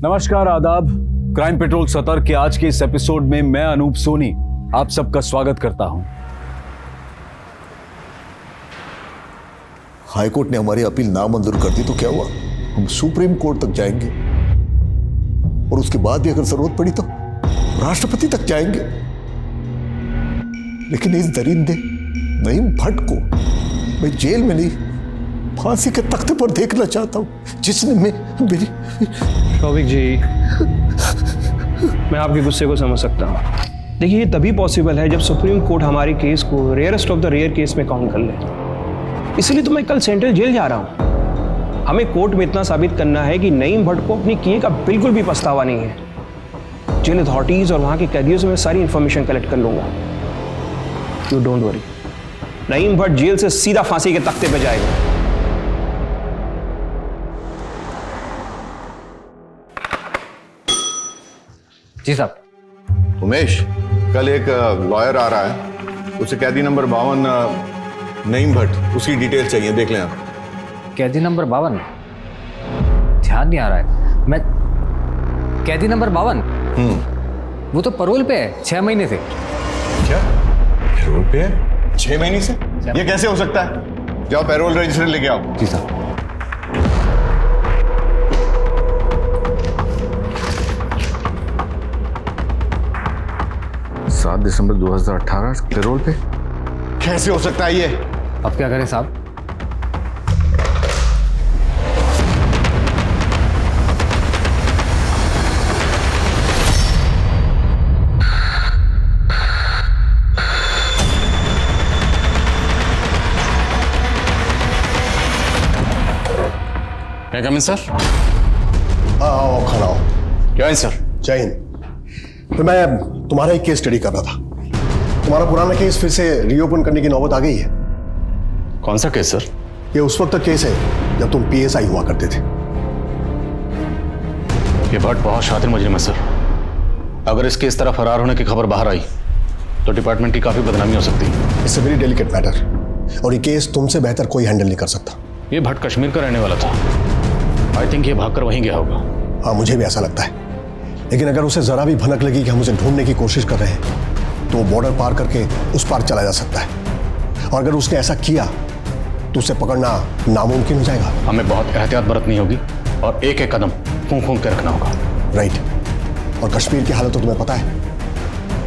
नमस्कार, आदाब। Crime petrol सतर्क के आज के इस एपिसोड में मैं अनूप सोनी आप सबका स्वागत करता हूं। हाईकोर्ट ने हमारी अपील नामंजूर कर दी तो क्या हुआ? हम सुप्रीम कोर्ट तक जाएंगे और उसके बाद भी अगर जरूरत पड़ी तो राष्ट्रपति तक जाएंगे। लेकिन इस दरिंदे नईम भट्ट को मैं जेल में नहीं, फांसी के तख्ते पर देखना चाहता हूं, जिसने मेरी शौविक जी, मैं आपके गुस्से को समझ सकता हूँ। देखिए, ये तभी पॉसिबल है जब सुप्रीम कोर्ट हमारे केस को rarest of the rare case में काउंट कर ले। इसलिए तो मैं कल सेंट्रल जेल जा रहा हूँ। हमें कोर्ट में इतना साबित करना है कि नईम भट्ट को अपने किए का बिल्कुल भी पछतावा नहीं है। जेल अथॉरिटीज और वहाँ के कैदियों से मैं सारी इंफॉर्मेशन कलेक्ट कर लूंगा। You don't worry, Naeem Bhatt jail से सीधा फांसी के तख्ते पे जाएगा। जी साहब। उमेश, कल एक लॉयर आ रहा है, उसे कैदी नंबर 52 नईम भट्ट, उसकी डिटेल चाहिए, देख लें आप। कैदी नंबर 52? ध्यान नहीं आ रहा है। मैं कैदी नंबर 52? वो तो परोल पे है 6 महीने से। क्या पैरोल पे है 6 महीने से? ये कैसे हो सकता है? जाओ पैरोल रजिस्टर लेके आओ। जी साहब। 7 दिसंबर 2018 पैरोल पे कैसे हो सकता है ये? अब क्या करें साहब? क्या कमिंग सर? आओ, खड़ा हो। क्या है सर? जय हिंद। तो मैं तुम्हारा एक केस स्टडी कर रहा था। तुम्हारा पुराना केस फिर से रीओपन करने की नौबत आ गई है। कौन सा केस सर? ये उस वक्त का केस है जब तुम पीएसआई हुआ करते थे। ये भट्ट बहुत शातिर मुजरिम है सर। अगर इसके इस तरह फरार होने की खबर बाहर आई तो डिपार्टमेंट की काफी बदनामी हो सकती है। It's a very delicate matter और ये केस तुमसे बेहतर कोई हैंडल नहीं कर सकता। ये भट्ट कश्मीर का रहने वाला था। आई थिंक ये भागकर वहीं गया होगा। हाँ, मुझे भी ऐसा लगता है। लेकिन अगर उसे जरा भी भनक लगी कि हम उसे ढूंढने की कोशिश कर रहे हैं तो वो बॉर्डर पार करके उस पार चला जा सकता है। और अगर उसने ऐसा किया तो उसे पकड़ना नामुमकिन हो जाएगा। हमें बहुत एहतियात बरतनी होगी और एक एक कदम फूंक फूंक के रखना होगा। राइट। और कश्मीर की हालत तो तुम्हें पता है।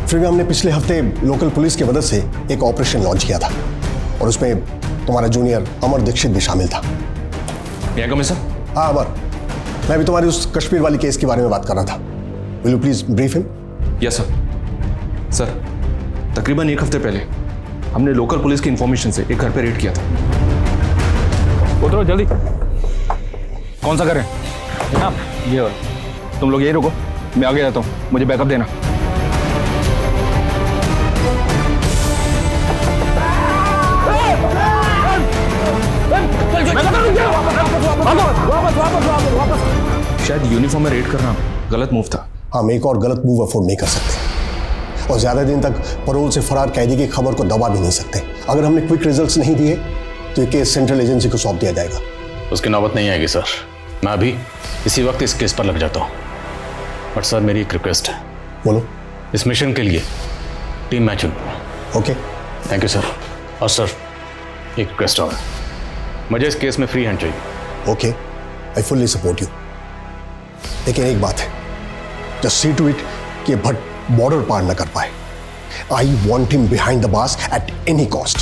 फिर भी हमने पिछले हफ्ते लोकल पुलिस की मदद से एक ऑपरेशन लॉन्च किया था और उसमें तुम्हारा जूनियर अमर दीक्षित भी शामिल था। सर? हाँ अमर, मैं भी तुम्हारी उस कश्मीर वाली केस के बारे में बात कर रहा था। Will you please brief him? Yes sir. तकरीबन एक हफ्ते पहले हमने लोकल पुलिस की इंफॉर्मेशन से एक घर पे रेड किया था। उतरो जल्दी। कौन सा घर है जनाब? ये वाला। तुम लोग यही रुको, मैं आगे जाता हूँ, मुझे बैकअप देना। शायद यूनिफॉर्म में रेड करना गलत मूव था। हम एक और गलत मूव अफोर्ड नहीं कर सकते और ज्यादा दिन तक परोल से फरार कैदी की खबर को दबा भी नहीं सकते। अगर हमने क्विक रिजल्ट्स नहीं दिए तो ये केस सेंट्रल एजेंसी को सौंप दिया जाएगा। उसकी नौबत नहीं आएगी सर। मैं अभी इसी वक्त इस केस पर लग जाता हूँ। बट सर, मेरी एक रिक्वेस्ट है। बोलो। इस मिशन के लिए टीम मैं चुन। Okay, thank you sir. और सर, एक रिक्वेस्ट और है, मुझे इस केस में फ्री हैंड चाहिए। Okay, I fully support you. लेकिन एक बात है, जस्ट सी टू इट कि भट्ट बॉर्डर पार न कर पाए। I want him behind the bars at any cost.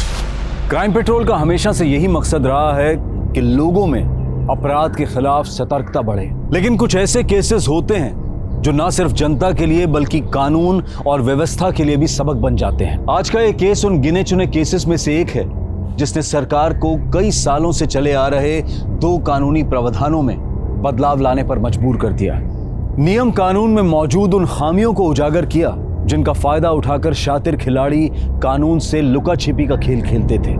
Crime petrol का हमेशा से यही मकसद रहा है कि लोगों में अपराध के खिलाफ सतर्कता बढ़े। लेकिन कुछ ऐसे केसेस होते हैं जो ना सिर्फ जनता के लिए बल्कि कानून और व्यवस्था के लिए भी सबक बन जाते हैं। आज का ये केस उन गिने चुने केसेस में से एक है जिसने सरकार को कई सालों से चले आ रहे 2 कानूनी प्रावधानों में बदलाव लाने पर मजबूर कर दिया। नियम कानून में मौजूद उन खामियों को उजागर किया जिनका फायदा उठाकर शातिर खिलाड़ी कानून से लुका छिपी का खेल खेलते थे।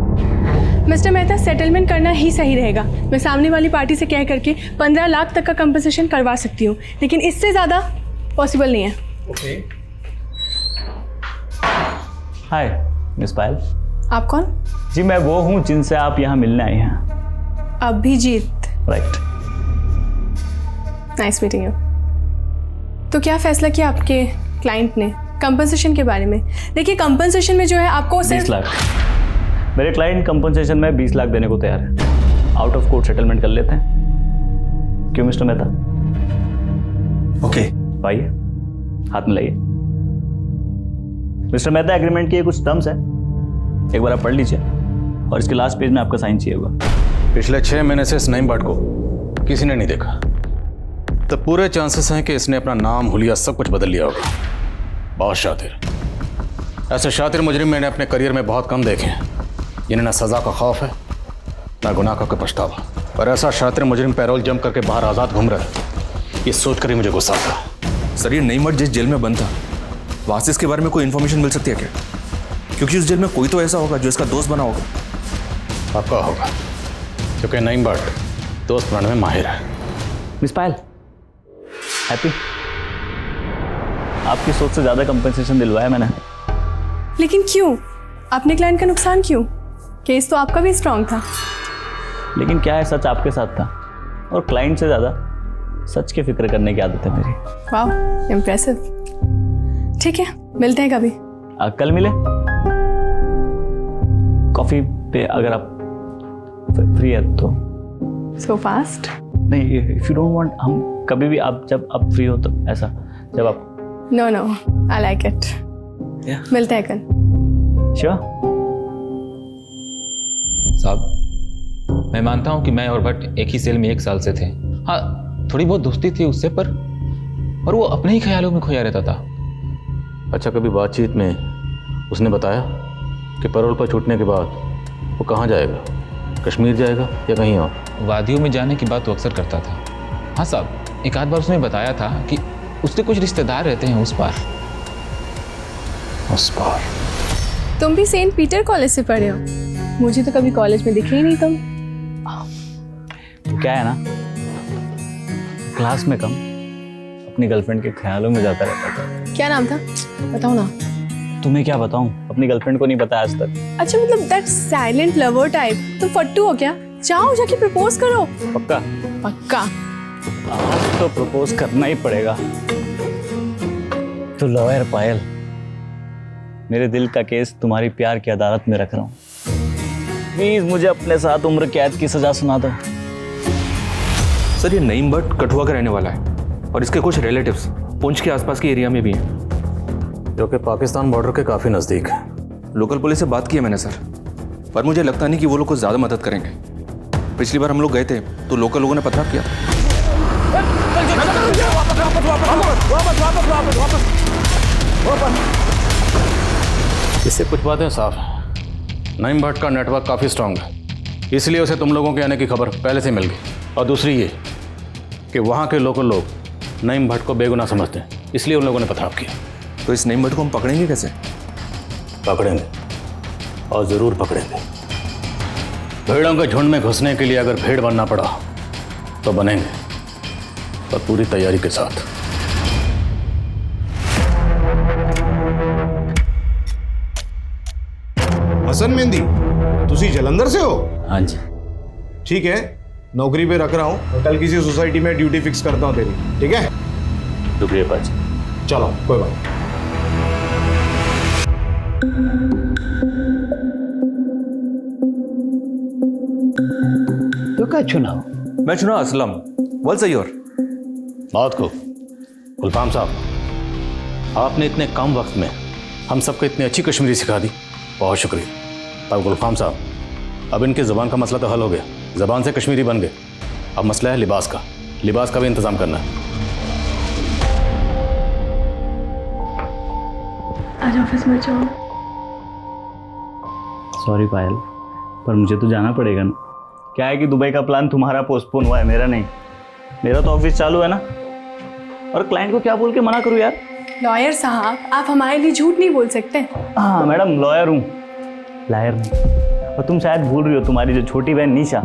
मिस्टर मेहता, सेटलमेंट करना ही सही रहेगा। मैं सामने वाली पार्टी से कह करके 15 लाख तक का कंपनसेशन करवा सकती हूँ, लेकिन इससे ज़्यादा पॉसिबल नहीं है। ओके। हाय मिस पायल। आप कौन? जी मैं वो हूँ जिनसे आप यहाँ मिलने आए हैं। Abhijeet. Right. Nice meeting you. तो क्या फैसला किया आपके क्लाइंट ने कंपनसेशन के बारे में? देखिए कंपनसेशन में जो है आपको 20 लाख। मेरे क्लाइंट कंपनसेशन में 20 लाख देने को तैयार है। आउट ऑफ कोर्ट सेटलमेंट कर लेते हैं, क्यों मिस्टर मेहता? ओके आइए, हाथ मिलाइए। मिस्टर मेहता, एग्रीमेंट के कुछ टर्म्स हैं, एक बार आप पढ़ लीजिए और इसके लास्ट पेज में आपका साइन चाहिए होगा। पिछले 6 महीने से इस नईम भट्ट को किसी ने नहीं देखा, तो पूरे चांसेस हैं कि इसने अपना नाम, हुलिया सब कुछ बदल लिया होगा। बहुत शातिर। ऐसे शातिर मुजरिम मैंने अपने करियर में बहुत कम देखे हैं, जिन्हें ना सज़ा का खौफ है ना गुनाह का कोई पछतावा। पर ऐसा शातिर मुजरिम पैरोल जम करके बाहर आज़ाद घूम रहा है, ये सोच कर ही मुझे गुस्सा आता। सर, ये नईम भट्ट जिस जेल में बंद था, वहाँ से इसके बारे में कोई इन्फॉर्मेशन मिल सकती है क्या? क्योंकि उस जेल में कोई तो ऐसा होगा जो इसका दोस्त बना होगा। पक्का होगा, क्योंकि नईम भट्ट दोस्त बनाने में माहिर है। मिस पायल, हैप्पी? आपकी सोच से ज़्यादा कंपनसेशन दिलवाया मैंने। लेकिन क्यों? अपने क्लाइंट का नुकसान क्यों? केस तो आपका भी स्ट्रांग था। लेकिन क्या है, सच आपके साथ था और क्लाइंट से ज़्यादा सच की फिक्र करने की आदत है मेरी। वाह, इम्प्रेसिव। ठीक है, मिलते हैं कभी। कल मिले कॉफ़ी पे, अगर आप फ्री है तो। So fast? नहीं, इफ़ यू डोंट वांट, हम कभी भी, आप जब आप फ्री हो तो, ऐसा जब आप। No no, I like it. मिलते हैं कल। श्योर। साहब, मैं मानता हूं कि मैं और भट्ट एक ही सेल में 1 साल से थे। हाँ, थोड़ी बहुत दोस्ती थी उससे, पर और वो अपने ही ख्यालों में खोया रहता था। अच्छा, कभी बातचीत में उसने बताया कि पैरोल पर छूटने के बाद वो कहाँ जाएगा? कश्मीर जाएगा या कहीं और? वादियों में जाने की बात वो अक्सर करता था। हाँ साहब, एक आध बार उसने बताया था कि उसके कुछ रिश्तेदार रहते हैं उस पार। उस पार? तुम भी सेंट पीटर कॉलेज से पढ़े हो? मुझे तो कभी कॉलेज में दिखे ही नहीं तुम। क्या है ना, क्लास में कम, अपनी गर्लफ्रेंड के ख्यालों में जाता रहता था। क्या नाम था? बताओ ना। तुम्हें क्या बताऊं, अपनी गर्लफ्रेंड को नहीं बताया आज तक। अच्छा, मतलब दैट साइलेंट लवर टाइप। तुम फट्टू हो क्या? जाओ जाके प्रपोज करो। पक्का? पक्का। आज तो प्रपोज करना ही पड़ेगा। तो लॉयर पायल, मेरे दिल का केस तुम्हारी प्यार की अदालत में रख रहा हूँ। प्लीज मुझे अपने साथ उम्र कैद की सजा सुना दो। सर, ये नईम भट्ट कठुआ का रहने वाला है और इसके कुछ रिलेटिव्स पुंछ के आसपास के एरिया में भी हैं, जो कि पाकिस्तान बॉर्डर के काफ़ी नज़दीक है। लोकल पुलिस से बात की है मैंने सर, पर मुझे लगता नहीं कि वो लोग कुछ ज़्यादा मदद करेंगे। पिछली बार हम लोग गए थे तो लोकल लोगों ने पथराव किया था। इससे कुछ बातें साफ हैं। नईम भट्ट का नेटवर्क काफ़ी स्ट्रांग है, इसलिए उसे तुम लोगों के आने की खबर पहले से मिल गई। और दूसरी ये कि वहाँ के लोकल लोग नईम भट्ट को बेगुनाह समझते हैं, इसलिए उन लोगों ने पथराव किया। तो इस नईम भट्ट को हम पकड़ेंगे कैसे? पकड़ेंगे, और ज़रूर पकड़ेंगे। भेड़ों के झुंड में घुसने के लिए अगर भेड़ बनना पड़ा तो बनेंगे, पर पूरी तैयारी के साथ। हसन मेहंदी, तुसी जलंधर से हो? हाँ जी। ठीक है, नौकरी पे रख रहा हूँ, कल किसी सोसाइटी में ड्यूटी फिक्स करता हूँ तेरी, ठीक है? शुक्रिया पाजी। चलो, कोई बात नहीं। तो क्या चुनाव? मैं चुना असलम। वेल सयोर। बात को गुलफाम साहब, आपने इतने कम वक्त में हम सबको इतनी अच्छी कश्मीरी सिखा दी, बहुत शुक्रिया। अब गुलफाम साहब, अब इनकी ज़बान का मसला तो हल हो गया, ज़बान से कश्मीरी बन गए। अब मसला है लिबास का, लिबास का भी इंतज़ाम करना है। आज ऑफिस में जाओ। सॉरी पायल, पर मुझे तो जाना पड़ेगा ना। क्या है कि दुबई का प्लान तुम्हारा पोस्टपोन हुआ है, मेरा नहीं। मेरा तो ऑफिस चालू है ना, और क्लाइंट को क्या बोल के मना करूँ यार? लॉयर साहब, आप हमारे लिए झूठ नहीं बोल सकते। हाँ मैडम, लॉयर हूँ, लायर नहीं। और तुम शायद भूल रही हो, तुम्हारी जो छोटी बहन निशा,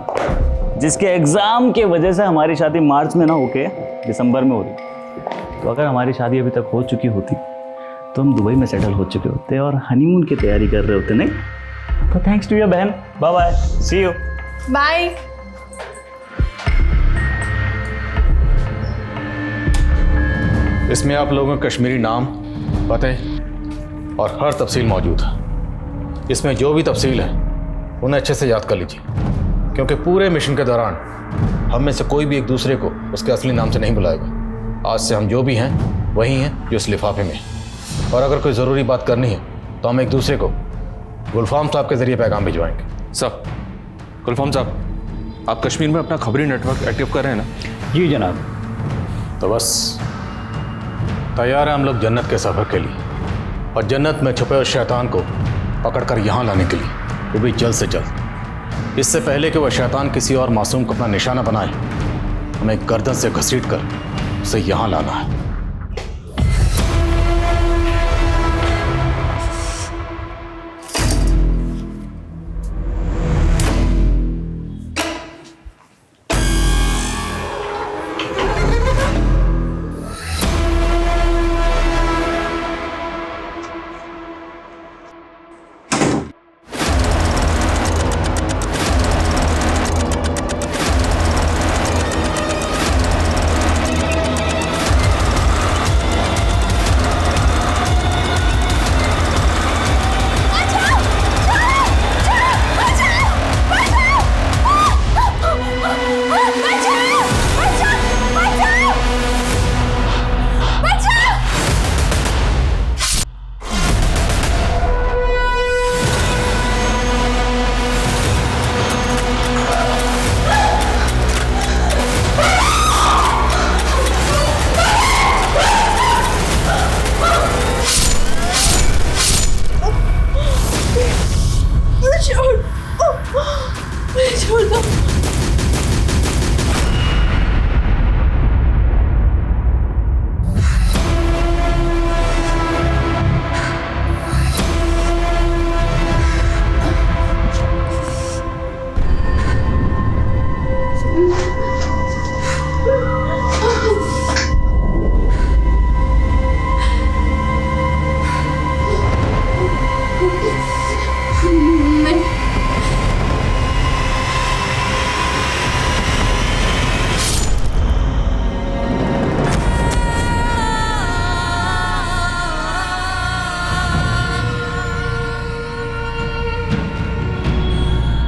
जिसके एग्ज़ाम के वजह से हमारी शादी मार्च में ना होके दिसंबर में हो रही। तो अगर हमारी शादी अभी तक हो चुकी होती तो हम दुबई में सेटल हो चुके होते और हनीमून की तैयारी कर रहे होते, नहीं? तो थैंक्स टू योर बहन, bye bye, see you. Bye. इसमें आप लोगों के कश्मीरी नाम, पते और हर तफसील मौजूद है। इसमें जो भी तफसील है उन्हें अच्छे से याद कर लीजिए, क्योंकि पूरे मिशन के दौरान हम में से कोई भी एक दूसरे को उसके असली नाम से नहीं बुलाएगा। आज से हम जो भी हैं वही हैं जो इस लिफाफे में हैं। और अगर कोई ज़रूरी बात करनी है तो हम एक दूसरे को गुलफाम साहब के ज़रिए पैगाम भिजवाएंगे। साहब, गुलफाम साहब, आप कश्मीर में अपना खबरी नेटवर्क एक्टिव कर रहे हैं ना? जी जनाब। तो बस तैयार हैं हम लोग जन्नत के सफ़र के लिए, और जन्नत में छुपे हुए शैतान को पकड़कर यहाँ लाने के लिए, वो भी जल्द से जल्द। इससे पहले कि वह शैतान किसी और मासूम को अपना निशाना बनाए, हमें गर्दन से घसीट कर उसे यहाँ लाना है।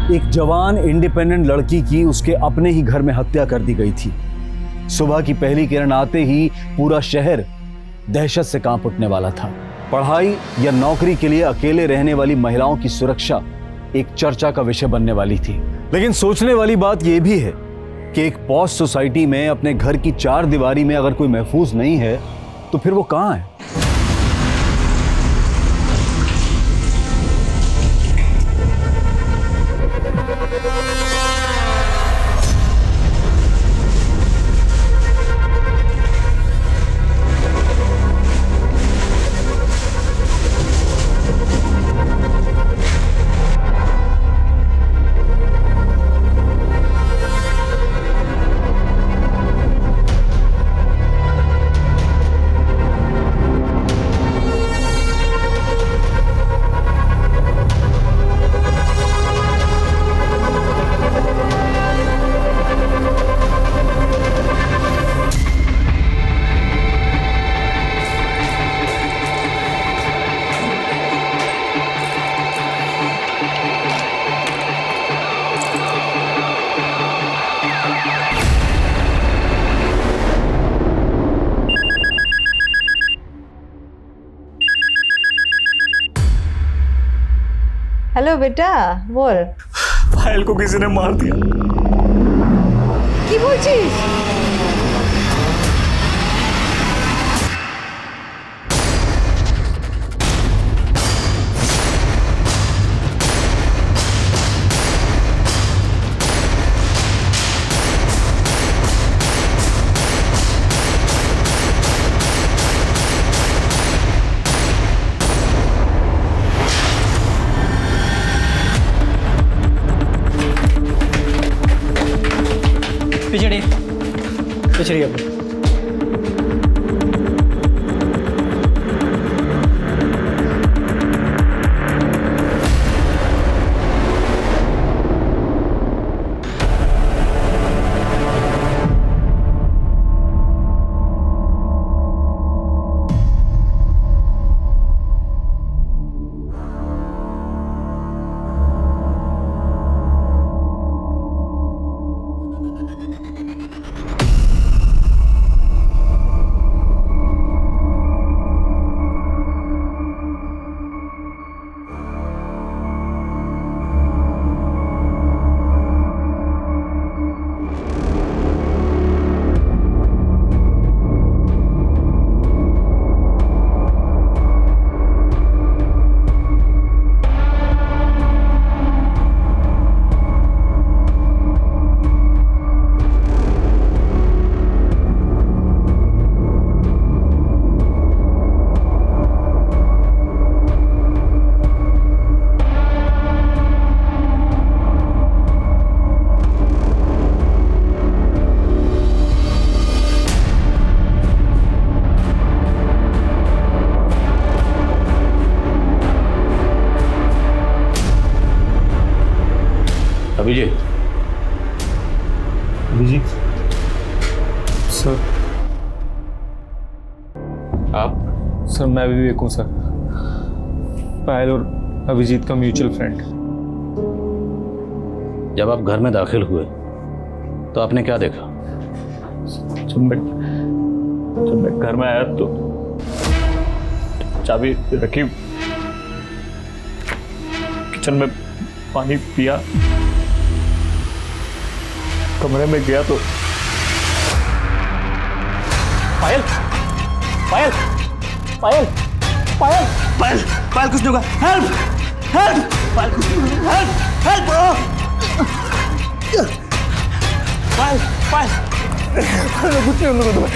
एक जवान इंडिपेंडेंट लड़की की उसके अपने ही घर में हत्या कर दी गई थी। सुबह की पहली किरण आते ही पूरा शहर दहशत से कांप उठने वाला था। पढ़ाई या नौकरी के लिए अकेले रहने वाली महिलाओं की सुरक्षा एक चर्चा का विषय बनने वाली थी। लेकिन सोचने वाली बात यह भी है कि एक पॉश सोसाइटी में अपने घर की चार दीवारी में अगर कोई महफूज नहीं है तो फिर वो कहां है? हेलो बेटा, बोल। पायल को किसी ने मार दिया। की बोलছিস? पिछड़ी अपनी। आप? सर मैं विवेक हूँ सर, पायल और अभिजीत का म्यूचुअल फ्रेंड। जब आप घर में दाखिल हुए तो आपने क्या देखा? जब मैं घर में आया तो चाबी रखी, किचन में पानी पिया, कमरे में गया तो पायल पायल पायल पायल पायल पायल कुछ नहीं होगा, हेल्प हेल्प पायल कुछ नहीं होगा, हेल्प हेल्प पायल पायल कुछ नहीं होगा,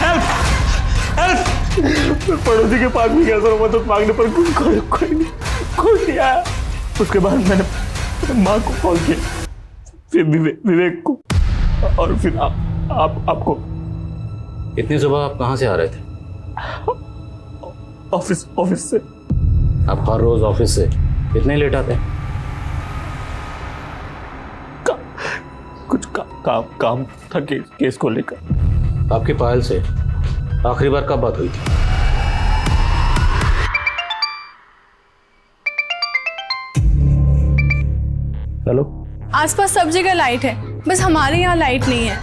हेल्प हेल्प। पड़ोसी के पास भी गया सर मदद मांगने पर कोई नहीं आया। उसके बाद मैंने माँ को कॉल किया, फिर विवेक को, और फिर आपको। इतनी सुबह आप कहाँ से आ रहे थे? ऑफिस से। आप हर रोज ऑफिस से इतने लेट आते हैं? कुछ काम था केस को लेकर। आपकी पायल से आखिरी बार कब बात हुई थी? हेलो, आसपास सब जगह लाइट है, बस हमारे यहाँ लाइट नहीं है।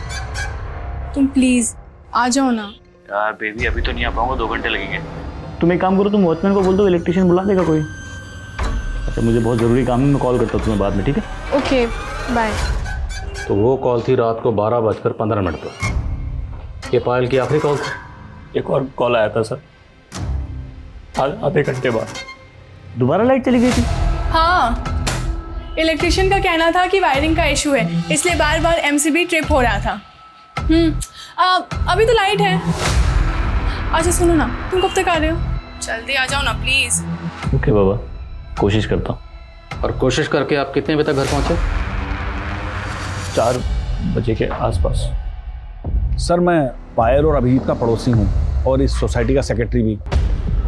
तुम प्लीज आ जाओ ना। यार बेबी अभी तो नहीं आ पाऊंगा, 2 घंटे लगेंगे। तुम एक काम करो, तुम वॉचमैन को बोल दो इलेक्ट्रिशियन बुला देगा कोई। अच्छा मुझे बहुत ज़रूरी काम है, मैं कॉल करता हूँ तुम्हें बाद में, ठीक है? Okay bye. तो वो कॉल थी रात को 12:15 पर। ये पायल की आखिरी कॉल थी? एक और कॉल आया था सर, आधे घंटे बाद। दोबारा लाइट चली गई थी? हाँ, इलेक्ट्रिशियन का कहना था कि वायरिंग का इशू है, इसलिए बार बार एमसीबी ट्रिप हो रहा था। अभी तो लाइट है। अच्छा सुनो ना, तुम कब तक आ रहे हो? जल्दी आ जाओ ना प्लीज। ओके बाबा, कोशिश करता हूँ। और कोशिश करके आप कितने बजे तक घर पहुंचे? 4 बजे के आसपास। सर मैं पायल और अभिजीत का पड़ोसी हूँ और इस सोसाइटी का सेक्रेटरी भी।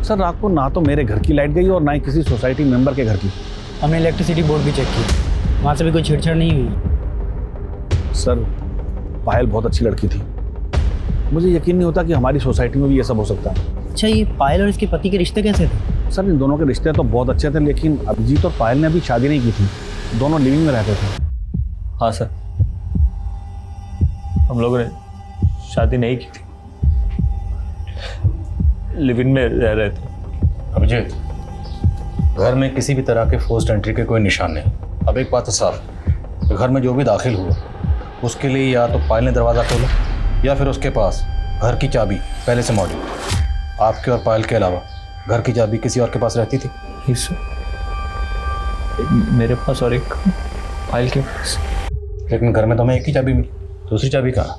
सर रात को ना तो मेरे घर की लाइट गई और ना ही किसी सोसाइटी मेंबर के घर की। हमने इलेक्ट्रिसिटी बोर्ड भी चेक किया, वहाँ से भी कोई छेड़छाड़ नहीं हुई। सर पायल बहुत अच्छी लड़की थी, मुझे यकीन नहीं होता कि हमारी सोसाइटी में भी ये सब हो सकता है। अच्छा ये पायल और इसके पति के रिश्ते कैसे थे? सर इन दोनों के रिश्ते तो बहुत अच्छे थे, लेकिन अभिजीत और पायल ने अभी शादी नहीं की थी, दोनों लिविंग में रहते थे। हाँ सर, हम लोगों ने शादी नहीं की थी, लिविंग में रह रहे थे। अभिजीत, घर में किसी भी तरह के फोर्स्ड एंट्री के कोई निशान नहीं। अब एक बात तो साफ, घर में जो भी दाखिल हुआ उसके लिए या तो पायल ने दरवाज़ा खोला या फिर उसके पास घर की चाबी पहले से मौजूद। आपके और पायल के अलावा घर की चाबी किसी और के पास रहती थी? मेरे पास और एक पायल के पास। लेकिन घर में तो हमें एक ही चाबी मिली, दूसरी चाबी कहाँ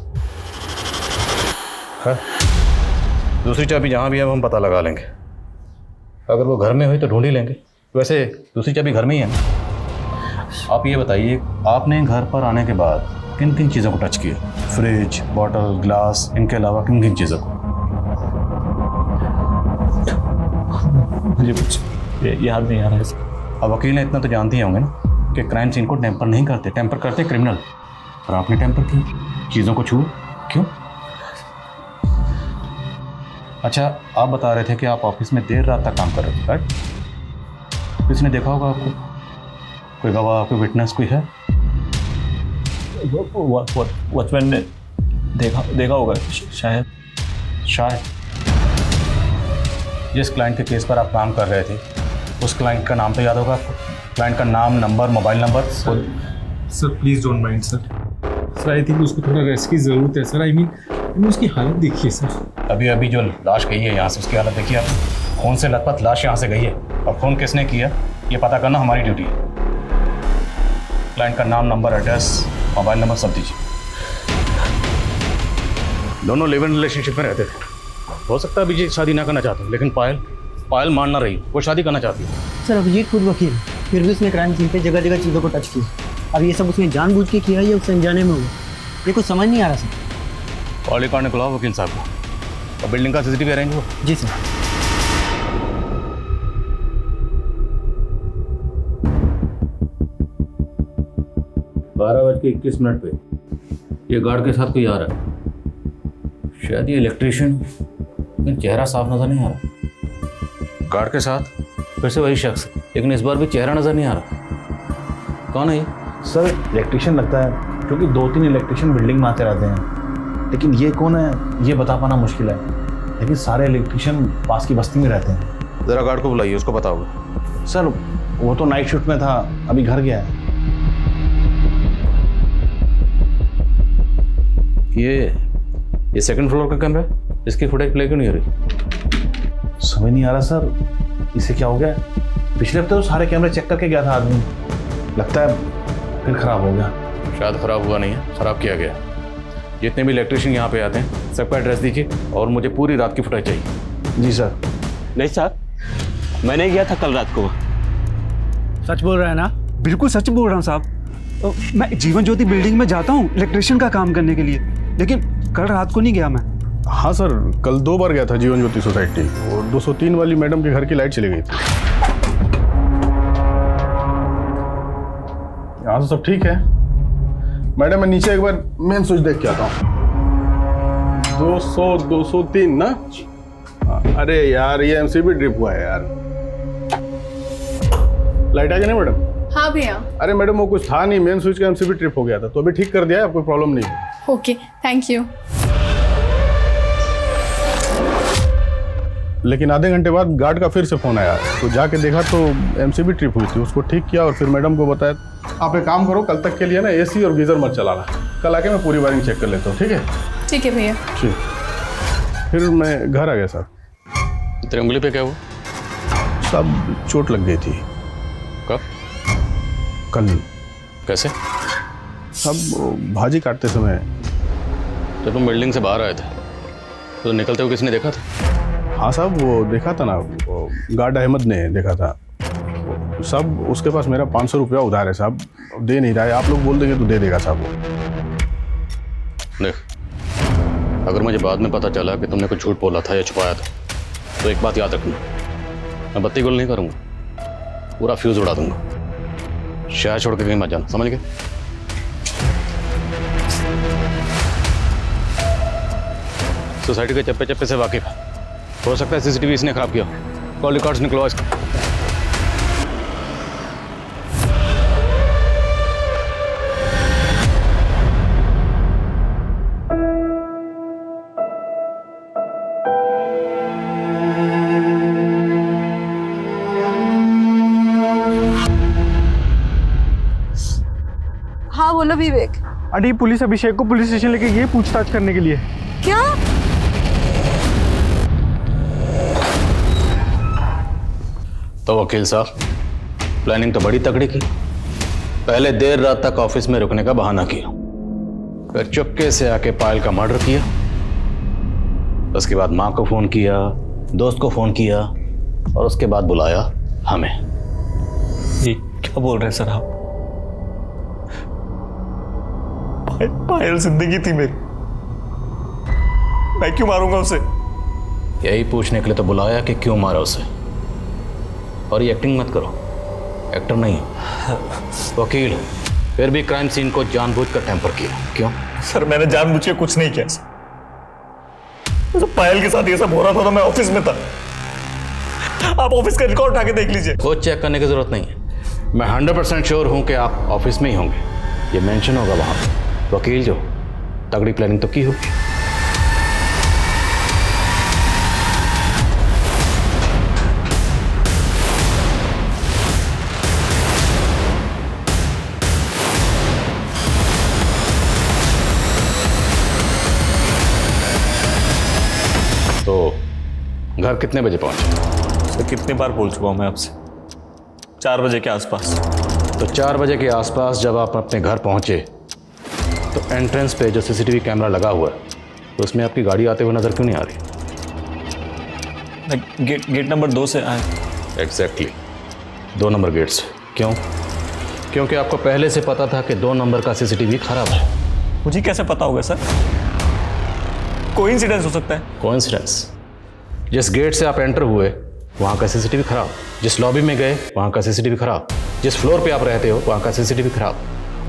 है? दूसरी चाबी जहाँ भी है वो हम पता लगा लेंगे। अगर वो घर में हुई तो ढूंढ ही लेंगे। वैसे दूसरी चाबी घर में ही है ना। आप ये बताइए, आपने घर पर आने के बाद किन किन चीज़ों को टच किया? फ्रिज, बॉटल, ग्लास, इनके अलावा किन किन चीज़ों को? मुझे कुछ याद नहीं आ रहा है सर। अब वकील ने इतना तो जानते ही होंगे ना कि क्राइम सीन को टेम्पर नहीं करते, टेम्पर करते क्रिमिनल। और आपने टेम्पर किया, चीज़ों को छुआ, क्यों? अच्छा आप बता रहे थे कि आप ऑफिस में देर रात तक काम कर रहे थे, राइट? किसी ने देखा होगा आपको? कोई गवाह, कोई विटनेस कोई है? वॉचमैन ने देखा होगा शायद। जिस क्लाइंट के केस पर आप काम कर रहे थे उस क्लाइंट का नाम तो याद होगा आपको? क्लाइंट का नाम, number, mobile number? Sir please don't mind sir I think उसको थोड़ा रेस्ट की ज़रूरत है सर। आई मीन उसकी हालत देखिए सर। अभी जो लाश गई है यहाँ से, उसकी हालत देखिए आप। खून से लथपथ लाश यहाँ से गई है, और खून किसने किया ये पता करना हमारी ड्यूटी है। क्लाइंट का नाम, नंबर, एड्रेस, मोबाइल नंबर सब दीजिए। दोनों लिव इन रिलेशनशिप में रहते थे। हो सकता है अभिजीत शादी ना करना चाहते, लेकिन पायल मान ना रही, वो शादी करना चाहती है। सर अभिजीत खुद वकील, फिर भी उसने क्राइम सीन पे जगह जगह चीज़ों को टच किया। अब ये सब उसने जानबूझ के किया या उससे अनजाने में हुआ, ये कुछ समझ नहीं आ रहा सर। कॉल रिकॉर्ड ने बुलाओ वकील साहब को, और बिल्डिंग का सीसीटीवी अरेंज हो। जी सर। बारह 12:21 पे ये गार्ड के साथ कोई आ रहा है। शायद ये इलेक्ट्रिशियन, लेकिन चेहरा साफ नजर नहीं आ रहा। गार्ड के साथ फिर से वही शख्स, लेकिन इस बार भी चेहरा नजर नहीं आ रहा। कौन है ये? सर इलेक्ट्रिशियन लगता है, क्योंकि 2-3 इलेक्ट्रिशियन बिल्डिंग में आते रहते हैं, लेकिन ये कौन है ये बता पाना मुश्किल है। लेकिन सारे इलेक्ट्रिशियन पास की बस्ती में रहते हैं। जरा गार्ड को बुलाइए, उसको पता होगा। सर वो तो नाइट शिफ्ट में था, अभी घर गया है। ये सेकंड फ्लोर का कमरा है, इसकी फुटेज प्ले क्यों नहीं हो रही? समझ नहीं आ रहा सर, इसे क्या हो गया। पिछले हफ्ते तो सारे कैमरे चेक करके गया था आदमी, लगता है फिर खराब हो गया। शायद खराब हुआ नहीं है, खराब किया गया। जितने भी इलेक्ट्रिशियन यहाँ पे आते हैं सबका एड्रेस दीजिए और मुझे पूरी रात की फुटेज चाहिए। जी सर। नहीं सर, मैंने गया था कल रात को। सच बोल रहा है ना? बिल्कुल सच बोल रहा हूँ साहब। मैं जीवन ज्योति बिल्डिंग में जाता हूँ इलेक्ट्रिशियन का काम करने के लिए, लेकिन कल रात को नहीं गया मैं। हाँ सर, कल 2 बार गया था जीवन ज्योति सोसाइटी, और 203 वाली मैडम के घर की लाइट चली गई थी। यहाँ तो सब ठीक है मैडम, मैं नीचे एक बार मेन स्विच देख के आता हूँ। 203 ना? अरे यार ये एमसीबी ड्रिप हुआ है यार। लाइट आ गई ना मैडम? हाँ भैया। अरे मैडम वो कुछ था नहीं, मेन स्विच का एमसीबी ट्रिप हो गया था, तो अभी ठीक कर दिया है, आपको प्रॉब्लम नहीं है। Okay, thank you. लेकिन आधे घंटे बाद गार्ड का फिर से फोन आया, तो जाके देखा तो एमसीबी ट्रिप हुई थी, उसको ठीक किया और फिर मैडम को बताया आप एक काम करो, कल तक के लिए ना एसी और गीजर मत चलाना, कल आके मैं पूरी वायरिंग चेक कर लेता हूँ। ठीक है? ठीक है भैया। ठीक। फिर मैं घर आ गया सर। तेरे उंगली पे क्या हुआ? सब चोट लग गई थी। कब? कल। कैसे? सब भाजी काटते समय। जब तुम बिल्डिंग से बाहर आए थे तो निकलते हुए किसने देखा था? हाँ साहब, वो देखा था ना, वो गार्ड अहमद ने देखा था। सब उसके पास मेरा 500 रुपया उधार है साहब, दे नहीं रहा है। आप लोग बोल देंगे तो दे देगा साहब। देख, अगर मुझे बाद में पता चला कि तुमने कुछ झूठ बोला था या छुपाया था, तो एक बात याद रखना, मैं बत्ती गुल नहीं करूँगा, पूरा फ्यूज उड़ा दूंगा। शहर छोड़ के कहीं मत जाना, समझ गए? सोसाइटी के चप्पे चप्पे से वाकिफ है, हो सकता है सीसीटीवी इसने खराब किया। कॉल रिकॉर्ड्स निकलवा इसका। हाँ बोलो विवेक। अरे पुलिस अभिषेक को पुलिस स्टेशन लेके गई पूछताछ करने के लिए। क्या? तो वकील साहब, प्लानिंग तो बड़ी तगड़ी की। पहले देर रात तक ऑफिस में रुकने का बहाना किया, फिर चुपके से आके पायल का मर्डर किया, उसके बाद माँ को फोन किया, दोस्त को फोन किया, और उसके बाद बुलाया हमें। ये क्या बोल रहे हैं सर आप? पायल जिंदगी थी मेरी, मैं क्यों मारूंगा उसे? यही पूछने के लिए तो बुलाया कि क्यों मारा उसे। और ये एक्टिंग मत करो, एक्टर नहीं वकील, फिर भी क्राइम सीन को जानबूझकर टेम्पर किया। क्यों? सर मैंने जानबूझ के कुछ नहीं किया सर। तो पायल के साथ ये सब हो रहा था तो मैं ऑफिस में था। आप ऑफिस का रिकॉर्ड उठा के देख लीजिए। कुछ चेक करने की जरूरत नहीं है, मैं 100% श्योर हूं कि आप ऑफिस में ही होंगे, ये मेंशन होगा वहां पे। वकील जो तगड़ी प्लानिंग तो की होगी। तो घर कितने बजे पहुंचे? सर कितनी बार बोल चुका हूं मैं आपसे, 4 बजे के आसपास। तो 4 बजे के आसपास जब आप अपने घर पहुंचे तो एंट्रेंस पे जो सीसीटीवी कैमरा लगा हुआ है, तो उसमें आपकी गाड़ी आते हुए नजर क्यों नहीं आ रही? गेट नंबर 2 से आए। एग्जैक्टली, 2 नंबर गेट से। क्यों? क्योंकि आपको पहले से पता था कि 2 नंबर का सीसीटीवी खराब है। मुझे कैसे पता होगा सर? कोइंसिडेंस हो सकता है। कोइंसिडेंस? जिस गेट से आप एंटर हुए वहाँ का सीसीटीवी खराब, जिस लॉबी में गए वहाँ का सीसीटीवी खराब, जिस फ्लोर पे आप रहते हो वहाँ का सीसीटीवी खराब,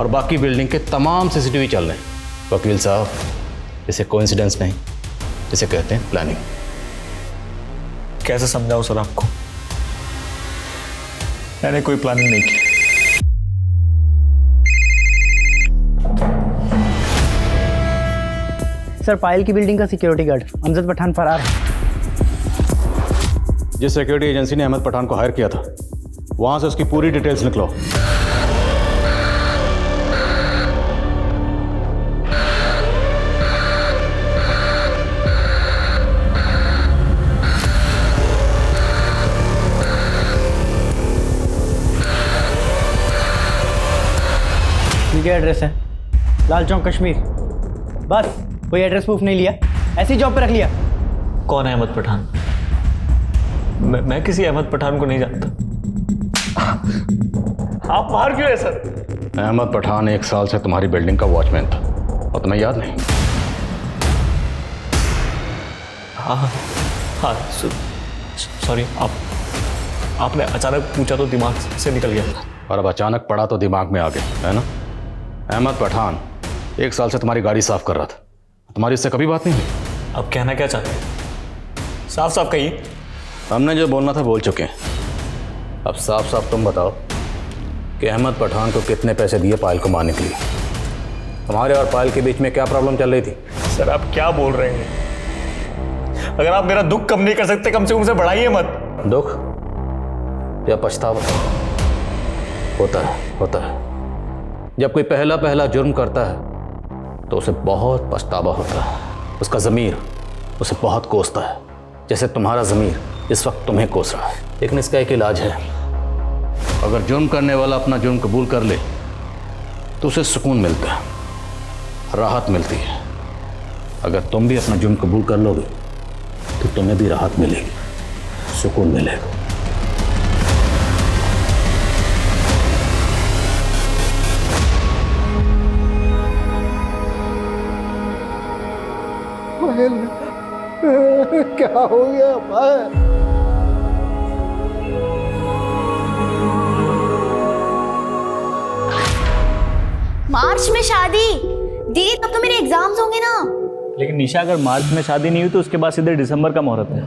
और बाकी बिल्डिंग के तमाम सीसीटीवी चल रहे हैं। वकील साहब, इसे कोइंसिडेंस नहीं इसे कहते हैं प्लानिंग। कैसे समझाऊं सर आपको? मैंने कोई प्लानिंग नहीं की। सर, पायल की बिल्डिंग का सिक्योरिटी गार्ड अमजद पठान फरार है। जिस सिक्योरिटी एजेंसी ने अहमद पठान को हायर किया था, वहां से उसकी पूरी डिटेल्स निकलो। ठीक है, एड्रेस है लाल चौक कश्मीर। बस कोई एड्रेस प्रूफ नहीं लिया, ऐसी जॉब पे रख लिया। कौन है अहमद पठान? मैं किसी अहमद पठान को नहीं जानता। आप बाहर क्यों है सर? अहमद पठान 1 साल से तुम्हारी बिल्डिंग का वॉचमैन था और तुम्हें याद नहीं? हाँ सॉरी, आपने अचानक पूछा तो दिमाग से निकल गया। और अब अचानक पड़ा तो दिमाग में आ गया, है ना? अहमद पठान 1 साल से तुम्हारी गाड़ी साफ कर रहा था, तुम्हारी इससे कभी बात नहीं हुई? अब कहना क्या चाहते हैं? साफ साफ कहिए। हमने जो बोलना था बोल चुके हैं। अब साफ साफ तुम बताओ कि अहमद पठान को कितने पैसे दिए पायल को मारने के लिए? तुम्हारे और पायल के बीच में क्या प्रॉब्लम चल रही थी? सर आप क्या बोल रहे हैं? अगर आप मेरा दुख कम नहीं कर सकते, कम से कम उसे बढ़ाइए मत। दुख या पछतावा? होता है। जब कोई पहला जुर्म करता है तो उसे बहुत पछतावा होता है। उसका ज़मीर उसे बहुत कोसता है, जैसे तुम्हारा ज़मीर इस वक्त तुम्हें कोस रहा है। लेकिन इसका एक इलाज है। अगर जुर्म करने वाला अपना जुर्म कबूल कर ले तो उसे सुकून मिलता है, राहत मिलती है। अगर तुम भी अपना जुर्म कबूल कर लोगे तो तुम्हें भी राहत मिलेगी, सुकून मिलेगा। क्या हो गया पायल? मार्च में शादी? दीदी तब तो मेरे एग्जाम्स होंगे ना। लेकिन निशा, अगर मार्च में शादी नहीं हुई तो उसके बाद सीधे दिसंबर का मुहूर्त है।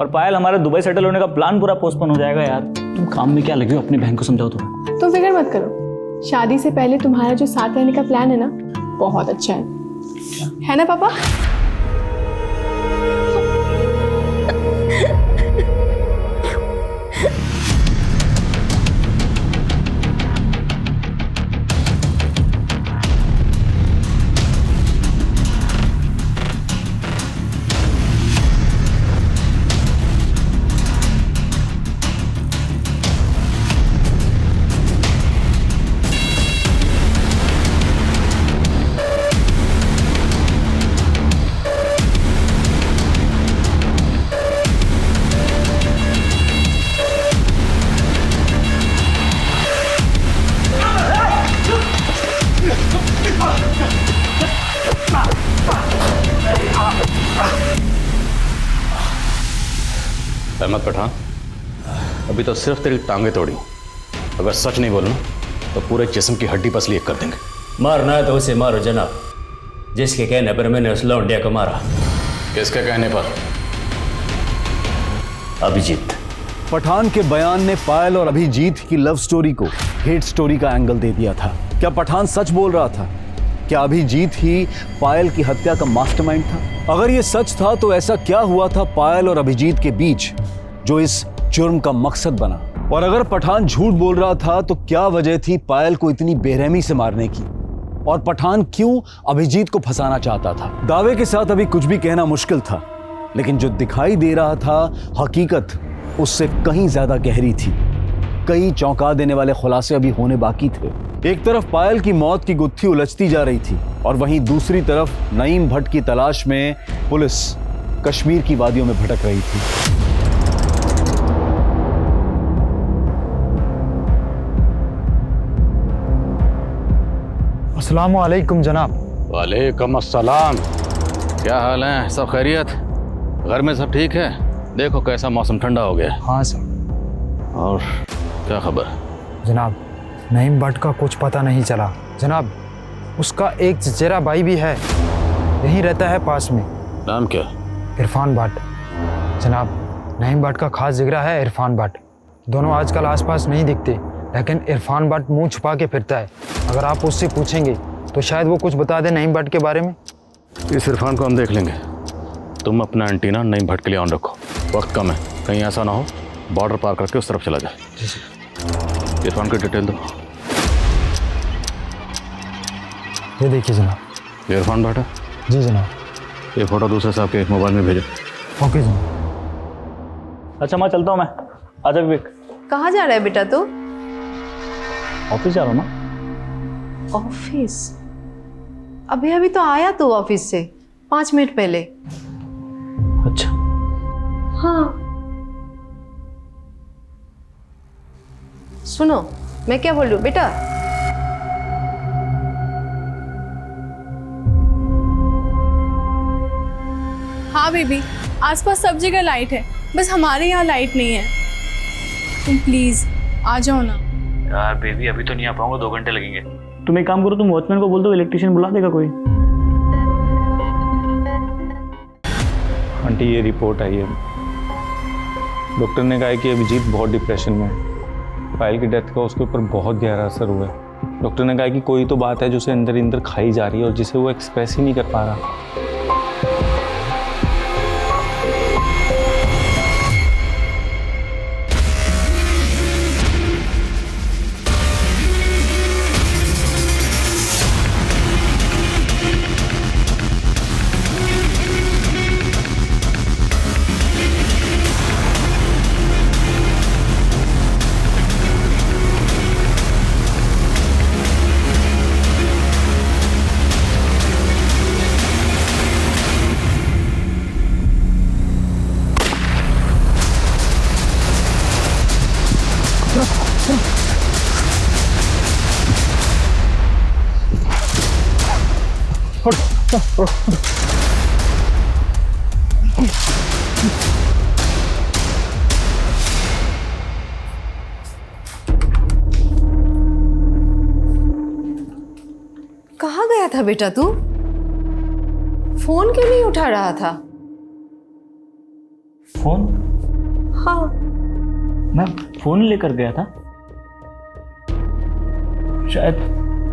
और पायल, हमारे दुबई सेटल होने का प्लान पूरा पोस्टपोन हो जाएगा यार। तुम काम में क्या लगे हो? अपनी बहन को समझाओ। तुम फिक्र मत करो, शादी से पहले तुम्हारा जो साथ रहने का प्लान है ना, बहुत अच्छा है ना पापा? अहमद पठान, अभी तो सिर्फ तेरी टांगे तोड़ी। अगर सच नहीं बोलना तो पूरे जिस्म की हड्डी पसली एक कर देंगे। मारना है तो उसे मारो जनाब, जिसके कहने पर मैंने उस लौंडिया को मारा। किसके कहने पर? अभिजीत। पठान के बयान ने पायल और अभिजीत की लव स्टोरी को हेट स्टोरी का एंगल दे दिया था। क्या पठान सच बोल रहा था? क्या अभिजीत ही पायल की हत्या का मास्टरमाइंड था? अगर ये सच था तो ऐसा क्या हुआ था पायल और अभिजीत के बीच जो इस जुर्म का मकसद बना? और अगर पठान झूठ बोल रहा था तो क्या वजह थी पायल को इतनी बेरहमी से मारने की? और पठान क्यों अभिजीत को फंसाना चाहता था? दावे के साथ अभी कुछ भी कहना मुश्किल था, लेकिन जो दिखाई दे रहा था हकीकत उससे कहीं ज्यादा गहरी थी। कई चौंका देने वाले खुलासे अभी होने बाकी थे। एक तरफ पायल की मौत की गुत्थी उलझती जा रही थी और वहीं दूसरी तरफ नईम भट्ट की तलाश में पुलिस कश्मीर की वादियों में भटक रही थी। अस्सलाम वालेकुम जनाब। वालेकुम अस्सलाम। क्या हाल है? सब खैरियत? घर में सब ठीक है? देखो कैसा मौसम ठंडा हो गया। हाँ सर। और क्या खबर? जनाब, नईम भट्ट का कुछ पता नहीं चला जनाब। उसका एक चचेरा भाई भी है, यहीं रहता है पास में। नाम क्या? इरफान भट्ट। जनाब, नईम भट्ट का खास जिगरा है इरफान भट्ट। दोनों आजकल आसपास नहीं दिखते, लेकिन इरफान भट्ट मुंह छुपा के फिरता है। अगर आप उससे पूछेंगे तो शायद वो कुछ बता दे नईम भट्ट के बारे में। इस इरफान को हम देख लेंगे, तुम अपना एंटीना नईम भट्ट के लिए ऑन रखो। वक्त कम है, कहीं ऐसा ना हो बॉर्डर पार करके उस तरफ चला जाए। इरफान की डिटेल दो। ये देखिए जनाब, ये इरफान भट्ट है? जी जनाब। ये फोटो दूसरे साहब के मोबाइल में भेजो। ओके जनाब। अच्छा मैं चलता हूँ मैं। आजा विवेक। कहाँ जा रहा है बेटा तू? ऑफिस जा रहा हूँ ना। ऑफिस? अभी अभी तो आया तू ऑफिस से 5 मिनट पहले। अच्छा। हाँ सुनो, मैं क्या बोलूं बेटा? हाँ बेबी, आसपास सब जगह लाइट है, बस हमारे यहाँ लाइट नहीं है। तुम प्लीज आ जाओ ना। यार बेबी अभी तो नहीं आ पाऊंगा, 2 घंटे लगेंगे। तुम एक काम करो, तुम वॉचमैन को बोल दो इलेक्ट्रिशियन बुला देगा कोई। आंटी ये रिपोर्ट आई है, डॉक्टर ने कहा है कि अभिजीत बहुत डिप्रेशन में है। पायल की डेथ का उसके ऊपर बहुत गहरा असर हुआ है। डॉक्टर ने कहा कि कोई तो बात है जो उसे अंदर अंदर खाई जा रही है और जिसे वो एक्सप्रेस ही नहीं कर पा रहा। कहाँ गया था बेटा तू? फोन क्यों नहीं उठा रहा था? फोन? हाँ मैं फोन लेकर गया था, शायद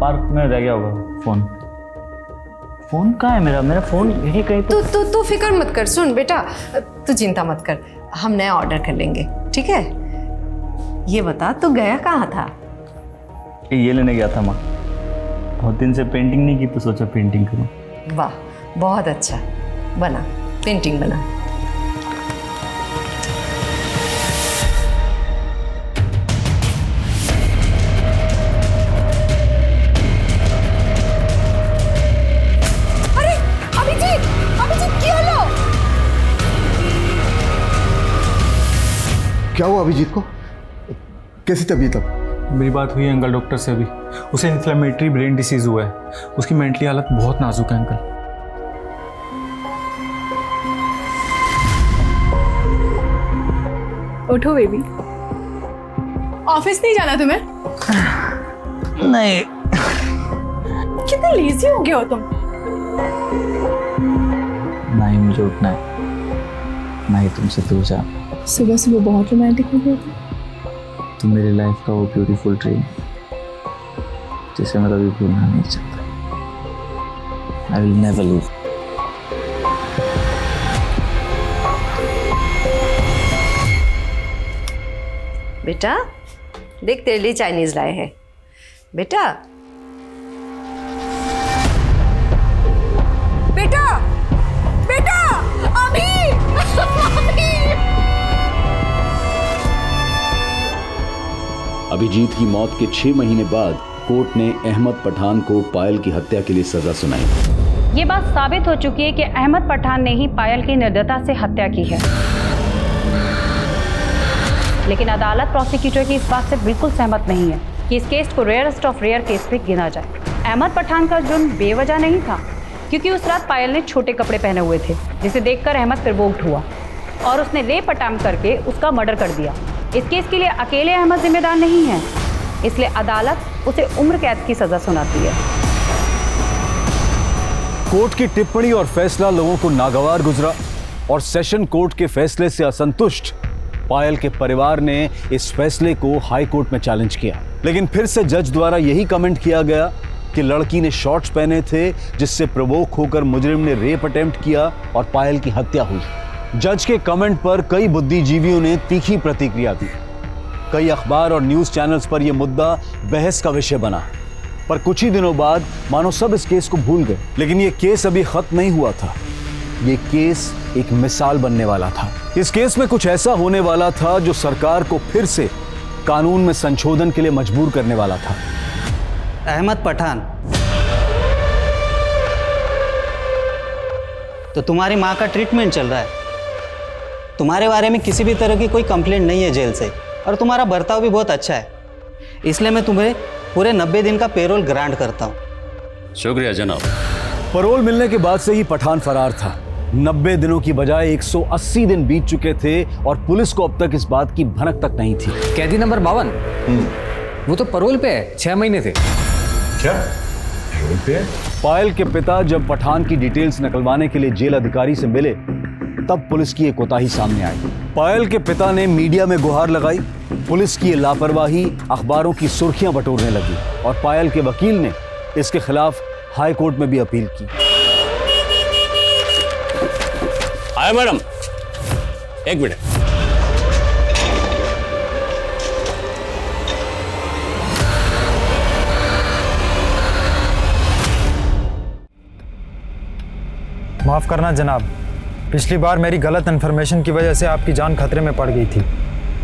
पार्क में रह गया होगा फोन। फोन कहाँ है मेरा? मेरा फोन यही कहीं तो। तू फिक्र मत कर। सुन बेटा, तू चिंता मत कर, हम नया ऑर्डर कर लेंगे, ठीक है? ये बता तू गया कहाँ था? ये लेने गया था माँ, बहुत दिन से पेंटिंग नहीं की तो सोचा पेंटिंग करूँ। वाह बहुत अच्छा, बना पेंटिंग बना। अरे अभिजीत, अभिजीत क्या लो? क्या हुआ अभिजीत को? कैसी तबीयत अब? मेरी बात हुई है अंकल डॉक्टर से अभी। उसे इन्फ्लेमेटरी ब्रेन डिसीज हुआ है, उसकी मेंटली हालत बहुत नाजुक है अंकल। उठो बेबी। ऑफिस नहीं जाना तुम्हें? नहीं। कितने लेजी हो गए हो तुम? नहीं मुझे उठना है, नहीं तुमसे दूर जाना। सुबह सुबह बहुत रोमांटिक हो गए थे। तुम मेरी लाइफ का वो ब्यूटीफुल ड्रीम जिसे मैं कभी भूलना नहीं चाहता। I will never leave. बेटा देख तेरे लिए चाइनीज लाए हैं। बेटा बेटा बेटा अभी अभिजीत की मौत के 6 महीने बाद कोर्ट ने अहमद पठान को पायल की हत्या के लिए सजा सुनाई। ये बात साबित हो चुकी है कि अहमद पठान ने ही पायल की निर्दयता से हत्या की है, लेकिन अदालत प्रोसिक्यूटर की इस बात से बिल्कुल सहमत नहीं है कि इस केस को रेयरेस्ट ऑफ रेयर केस पे गिना जाए। अहमद पठान का जुर्म बेवजह नहीं था, क्योंकि उस रात पायल ने छोटे कपड़े पहने हुए थे, जिसे देखकर अहमद प्रोवोक्ड हुआ और उसने रेप-अटेम्प्ट करके उसका मर्डर कर दिया। इस केस के लिए अकेले अहमद जिम्मेदार नहीं है, इसलिए अदालत उसे उम्र कैद की सजा सुनाती है। कोर्ट की टिप्पणी और फैसला लोगों को नागवार गुजरा, और सेशन कोर्ट के फैसले से असंतुष्ट पायल के परिवार ने इस फैसले को हाई कोर्ट में चैलेंज किया। लेकिन फिर से जज द्वारा यही कमेंट किया गया कि लड़की ने शॉर्ट्स पहने थे, जिससे प्रवोक होकर मुजरिम ने रेप अटेम्प्ट किया और पायल की हत्या हुई। जज के कमेंट पर कई बुद्धिजीवियों ने तीखी प्रतिक्रिया दी। कई अखबार और न्यूज चैनल्स पर यह मुद्दा बहस का विषय बना। पर कुछ ही दिनों बाद मानो सब इस केस को भूल गए। लेकिन यह केस अभी खत्म नहीं हुआ था। यह केस एक मिसाल बनने वाला था। इस केस में कुछ ऐसा होने वाला था जो सरकार को फिर से कानून में संशोधन के लिए मजबूर करने वाला था। अहमद पठान, तो तुम्हारी माँ का ट्रीटमेंट चल रहा है। तुम्हारे बारे में किसी भी तरह की कोई कंप्लेंट नहीं है जेल से, और तुम्हारा बर्ताव भी बहुत अच्छा है। इसलिए मैं तुम्हें पूरे 90 दिन का पेरोल ग्रांट करता हूँ। शुक्रिया जनाब। पैरोल मिलने के बाद से ही पठान फरार था। 90 दिनों की बजाय 180 दिन बीत चुके थे और पुलिस को अब तक इस बात की भनक तक नहीं थी। कैदी नंबर 52, वो तो पैरोल पे है, 6 महीने से। क्या पैरोल पे? पायल के पिता जब पठान की डिटेल्स निकलवाने के लिए जेल अधिकारी से मिले, तब पुलिस की एक कोताही सामने आई। पायल के पिता ने मीडिया में गुहार लगाई। पुलिस की लापरवाही अखबारों की सुर्खियां बटोरने लगी और पायल के वकील ने इसके खिलाफ हाई कोर्ट में भी अपील की। आए मैडम, एक मिनट। माफ़ करना जनाब, पिछली बार मेरी गलत इन्फॉर्मेशन की वजह से आपकी जान खतरे में पड़ गई थी,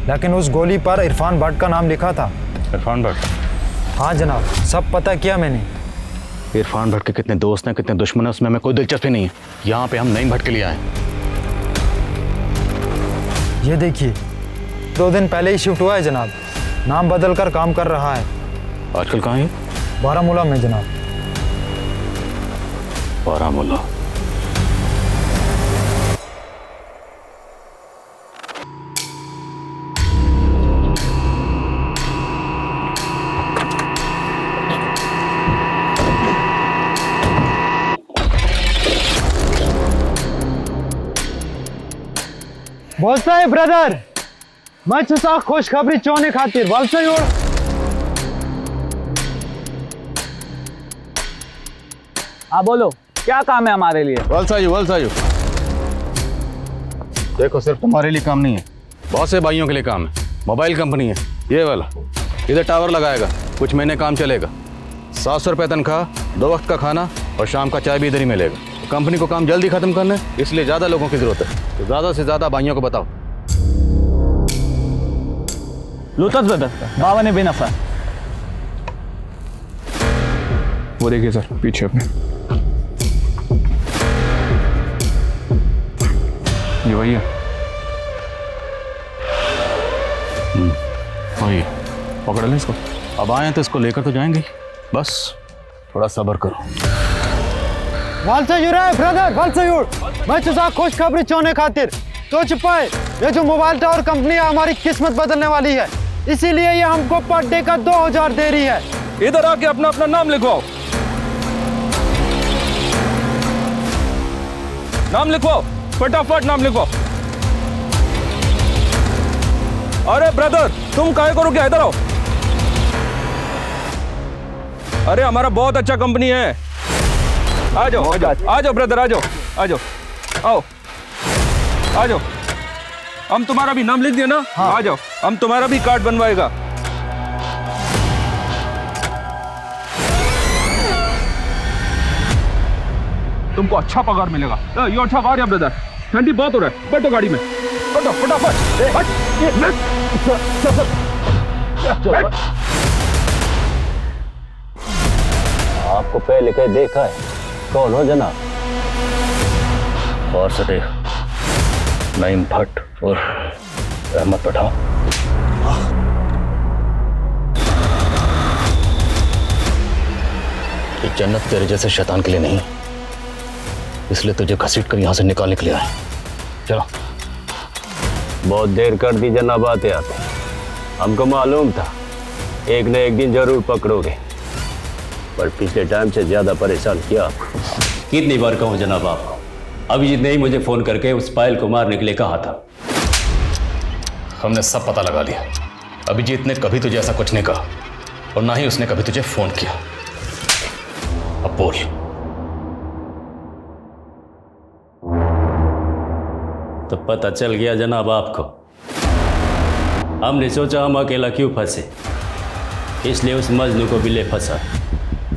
लेकिन उस गोली पर इरफान भट्ट का नाम लिखा था। इरफान भट्ट? हाँ जनाब, सब पता किया मैंने। इरफान भट्ट के कितने दोस्त हैं, कितने दुश्मन हैं, उसमें हमें कोई दिलचस्पी नहीं है। यहाँ पे हम नईम भट्ट के लिए आए। ये देखिए, 2 दिन पहले ही शिफ्ट हुआ है जनाब, नाम बदल कर काम कर रहा है। आजकल कहाँ है? बारामूला में जनाब। बारामूला? बोलता है ब्रदर, मैं सा खुशखबरी चोने खातिर वालसा योड़। हाँ बोलो, क्या काम है हमारे लिए? वलसायु देखो, सिर्फ तुम्हारे लिए काम नहीं है, बहुत से भाइयों के लिए काम है। मोबाइल कंपनी है ये वाला, इधर टावर लगाएगा, कुछ महीने काम चलेगा। 700 रुपये तनख्वाह, 2 वक्त का खाना और शाम का चाय भी इधर ही मिलेगा। कंपनी को काम जल्दी खत्म करना है, इसलिए ज़्यादा लोगों की ज़रूरत है। तो ज़्यादा से ज़्यादा भाइयों को बताओ। लुटस ब्रदर, बाबा ने बेनफा। वो देखिए सर, पीछे अपने, ये वही है। वही पकड़ लें इसको। अब आए हैं तो इसको लेकर तो जाएंगे, बस थोड़ा सब्र करो। वालसायुर है ब्रदर, वालसायुर। मैं तुझा खुशखबरी चोने खातिर तो छुपाए, ये जो मोबाइल टावर कंपनी है हमारी किस्मत बदलने वाली है, इसीलिए ये हमको पर डे का 2000 दे रही है। इधर आके अपना अपना नाम लिखवाओ, नाम लिखवाओ, फटाफट नाम लिखवाओ। अरे ब्रदर, तुम काहे को रुके? इधर आओ। अरे हमारा बहुत अच्छा कंपनी है, आ जाओ आ जाओ ब्रदर, आ जाओ आओ आ जाओ। हम तुम्हारा भी नाम लिख दिया ना? हाँ। आ जाओ, हम तुम्हारा भी कार्ड बनवाएगा। तुमको अच्छा पगार मिलेगा। ये अच्छा कार है ब्रदर, ठंडी बहुत हो रहा है, बैठो गाड़ी में, बैठो फटाफट। आपको पहले कहीं देखा है? कौन हो जनाब? और सदैव नईम भट्ट और अहमद पठान। ये जन्नत तेरे जैसे शैतान के लिए नहीं, इसलिए तुझे घसीट कर यहां से निकालने के लिए आए। चलो। बहुत देर कर दी जनाब आते आते, हमको मालूम था एक न एक दिन जरूर पकड़ोगे, पर पिछले टाइम से ज्यादा परेशान किया आपको। कितनी बार कहूं जनाब आपको, अभिजीत ने ही मुझे फोन करके उस पायल को मारने के लिए कहा था। हमने सब पता लगा लिया। अभिजीत ने कभी तुझे ऐसा कुछ नहीं कहा और ना ही उसने कभी तुझे फोन किया। अब बोल। तो पता चल गया जनाब आपको। हमने सोचा हम अकेला क्यों फंसे, इसलिए उस मजनू को भी ले फंसा।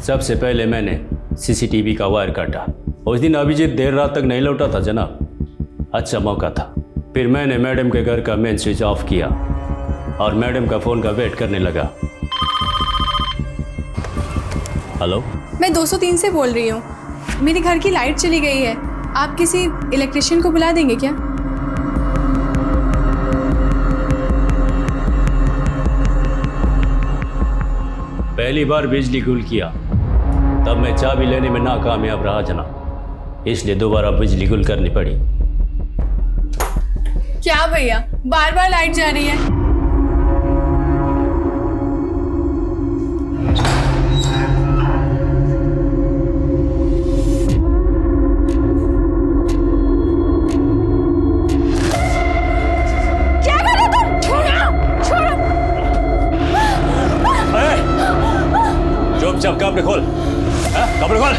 सबसे पहले मैंने सीसीटीवी का वायर काटा। उस दिन अभिजीत देर रात तक नहीं लौटा था जनाब, अच्छा मौका था। फिर मैंने मैडम के घर का मेन स्विच ऑफ किया और मैडम का फ़ोन का वेट करने लगा। हेलो, मैं 203 से बोल रही हूँ। मेरे घर की लाइट चली गई है, आप किसी इलेक्ट्रिशियन को बुला देंगे क्या? पहली बार बिजली गुल किया तब मैं चाबी लेने में नाकामयाब रहा जनाब, इसलिए दोबारा बिजली गुल करनी पड़ी। क्या भैया, बार बार लाइट जा रही है। क्या कर रहे हो तुम? छोड़ो, छोड़ो। चुपचाप कपड़े खोल, कपड़े खोल।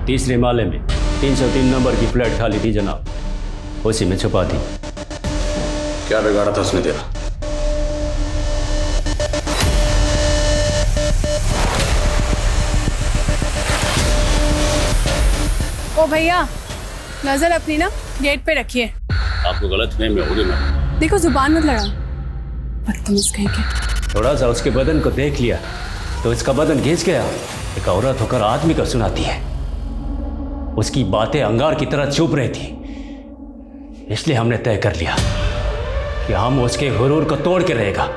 तीसरे माले में 303 नंबर की फ्लैट खाली थी जनाब, उसी में छुपा थी। क्या बिगाड़ा था उसने तेरा? ओ भैया, नजर अपनी ना गेट पे रखिए। आपको गलत फहमी होगी मैडम। देखो, जुबान मत लड़ाओ, बदतमीज कहीं के। थोड़ा सा उसके बदन को देख लिया तो इसका बदन घिस गया। एक औरत होकर आदमी को सुनाती है। उसकी बातें अंगार की तरह चुप रही थी, इसलिए हमने तय कर लिया कि हम उसके गुरूर को तोड़ के रहेगा।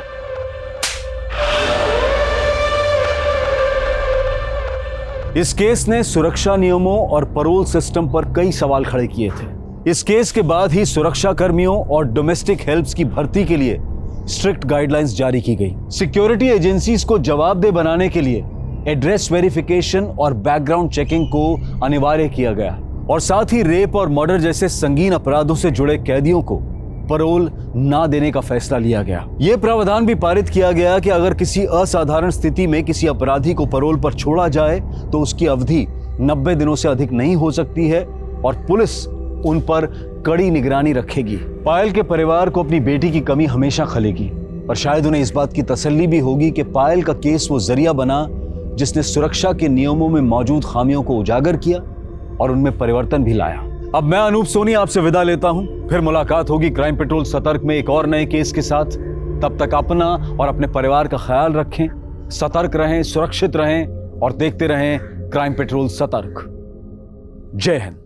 इस केस ने सुरक्षा नियमों और पैरोल सिस्टम पर कई सवाल खड़े किए थे। इस केस के बाद ही सुरक्षा कर्मियों और डोमेस्टिक हेल्प्स की भर्ती के लिए स्ट्रिक्ट गाइडलाइंस जारी की गई। सिक्योरिटी एजेंसीज को जवाबदेह बनाने के लिए एड्रेस वेरिफिकेशन और बैकग्राउंड चेकिंग को अनिवार्य किया गया और साथ ही रेप और मर्डर जैसे संगीन अपराधों से जुड़े कैदियों को पैरोल ना देने का फैसला लिया गया। यह प्रावधान भी पारित किया गया कि अगर किसी असाधारण स्थिति में किसी अपराधी को पैरोल पर छोड़ा जाए तो उसकी अवधि 90 दिनों से अधिक नहीं हो सकती है और पुलिस उन पर कड़ी निगरानी रखेगी। पायल के परिवार को अपनी बेटी की कमी हमेशा खलेगी और शायद उन्हें इस बात की तसल्ली भी होगी कि पायल का केस वो जरिया बना जिसने सुरक्षा के नियमों में मौजूद खामियों को उजागर किया और उनमें परिवर्तन भी लाया। अब मैं अनूप सोनी आपसे विदा लेता हूं। फिर मुलाकात होगी क्राइम पेट्रोल सतर्क में एक और नए केस के साथ। तब तक अपना और अपने परिवार का ख्याल रखें, सतर्क रहें, सुरक्षित रहें और देखते रहें क्राइम पेट्रोल सतर्क। जय हिंद।